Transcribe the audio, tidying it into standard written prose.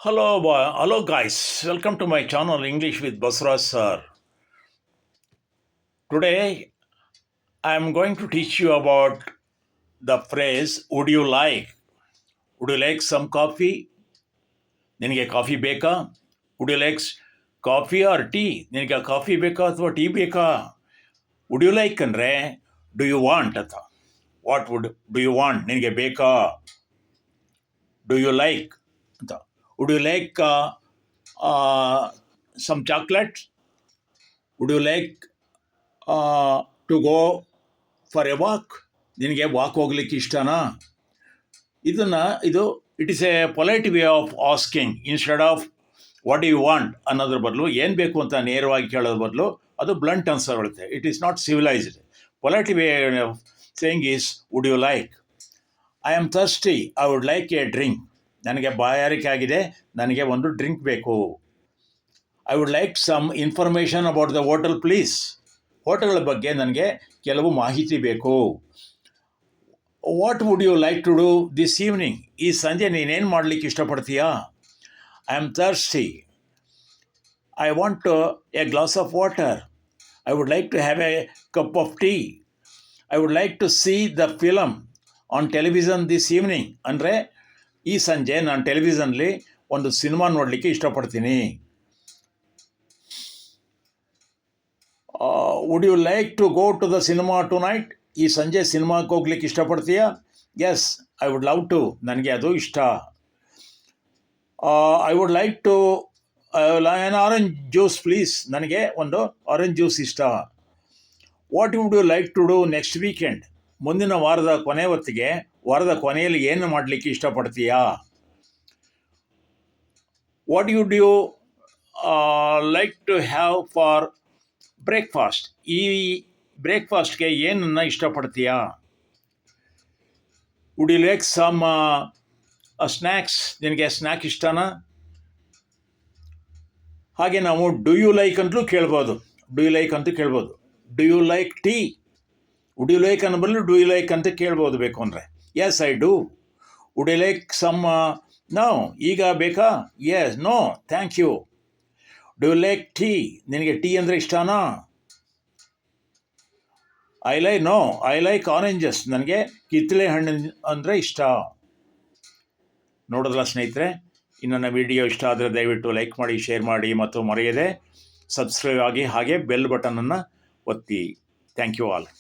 Hello guys. Welcome to my channel English with Basraj sir. Today I am going to teach you about the phrase would you like? Would you like some coffee? ನಿನಗೆ coffee ಬೇಕಾ? Would you like coffee or tea? ನಿನಗೆ coffee ಬೇಕಾ ಅಥವಾ tea ಬೇಕಾ? Would you like ಅಂದರೆ do you want ಅಂತ. What would do you want? ನಿನಗೆ ಬೇಕಾ? Do you like ಅಂತ. Would you like some chocolate? Would you like to go for a walk? ನಿನಗೆ ವಾಕ್ ಹೋಗ್ಲಿಕ್ಕೆ ಇಷ್ಟನಾ? ಇದು it is a polite way of asking instead of what you want ಅನ್ನೋದ್ರ ಬದಲು ಏನು ಬೇಕು ಅಂತ ನೇರವಾಗಿ ಕೇಳೋದ್ರ ಬದಲು ಅದು ಬ್ಲಂಟ್ ಆನ್ಸರ್ ಬರುತ್ತೆ. It is not civilised. Polite way of saying is would you like. I am thirsty, I would like a drink. ನನಗೆ ಬಾಯಾರಿಕೆ ಆಗಿದೆ, ನನಗೆ ಒಂದು ಡ್ರಿಂಕ್ ಬೇಕು. I would like some information about the hotel please. ಹೋಟೆಲ್ಗಳ ಬಗ್ಗೆ ನನಗೆ ಕೆಲವು ಮಾಹಿತಿ ಬೇಕು. What would you like to do this evening? ಈ ಸಂಜೆ ನೀನೇನು ಮಾಡಲಿಕ್ಕೆ ಇಷ್ಟಪಡ್ತೀಯಾ? I am thirsty, I want a glass of water. I would like to have a cup of tea. I would like to see the film on television this evening. ಅಂದರೆ ಈ ಸಂಜೆ ನಾನು ಟೆಲಿವಿಷನ್ಲಿ ಒಂದು ಸಿನಿಮಾ ನೋಡಲಿಕ್ಕೆ ಇಷ್ಟಪಡ್ತೀನಿ. Would you like to go to the cinema to night? ಈ ಸಂಜೆ ಸಿನಿಮಾಕ್ಕೆ ಹೋಗ್ಲಿಕ್ಕೆ ಇಷ್ಟಪಡ್ತೀಯಾ? Yes, I would love to. ನನಗೆ ಅದು ಇಷ್ಟ. I would like to an orange juice please. ನನಗೆ ಒಂದು ಆರೆಂಜ್ ಜ್ಯೂಸ್ ಇಷ್ಟ. What would you like to do next weekend? ಮುಂದಿನ ವಾರದ ಕೊನೆ ಹೊತ್ತಿಗೆ ವಾರದ ಕೊನೆಯಲ್ಲಿ ಏನು ಮಾಡಲಿಕ್ಕೆ ಇಷ್ಟಪಡ್ತೀಯಾ? What would you like to have for breakfast? ಈ ಬ್ರೇಕ್ಫಾಸ್ಟ್ಗೆ ಏನನ್ನು ಇಷ್ಟಪಡ್ತೀಯಾ? Would you like some snacks? ನಿನಗೆ ಸ್ನ್ಯಾಕ್ ಇಷ್ಟನಾ? ಹಾಗೆ ನಾವು ಡು ಯು ಲೈಕ್ ಅಂತಲೂ ಕೇಳ್ಬೋದು. ಡು ಯು ಲೈಕ್ ಅಂತ ಕೇಳ್ಬೋದು. Do you like tea? Would you like ಅನ್ನೋ ಬದಲು ಡು ಯು ಲೈಕ್ ಅಂತ ಕೇಳ್ಬೋದು ಬೇಕು ಅಂದರೆ. Yes, I do. Would you like some no? ಈಗ ಬೇಕಾ? Yes, no thank you. Do you like tea? ನಿನಗೆ ಟೀ ಅಂದರೆ ಇಷ್ಟನಾ? I like oranges. ನನಗೆ ಕಿತ್ತಳೆ ಹಣ್ಣು ಅಂದರೆ ಇಷ್ಟ. ನೋಡೋದಲ್ಲ ಸ್ನೇಹಿತರೆ, ನನ್ನ ವಿಡಿಯೋ ಇಷ್ಟ ಆದರೆ ದಯವಿಟ್ಟು ಲೈಕ್ ಮಾಡಿ, ಶೇರ್ ಮಾಡಿ ಮತ್ತು ಮರೆಯದೆ ಸಬ್ಸ್ಕ್ರೈಬ್ ಆಗಿ, ಹಾಗೆ ಬೆಲ್ ಬಟನನ್ನು ಒತ್ತಿ. Thank you all.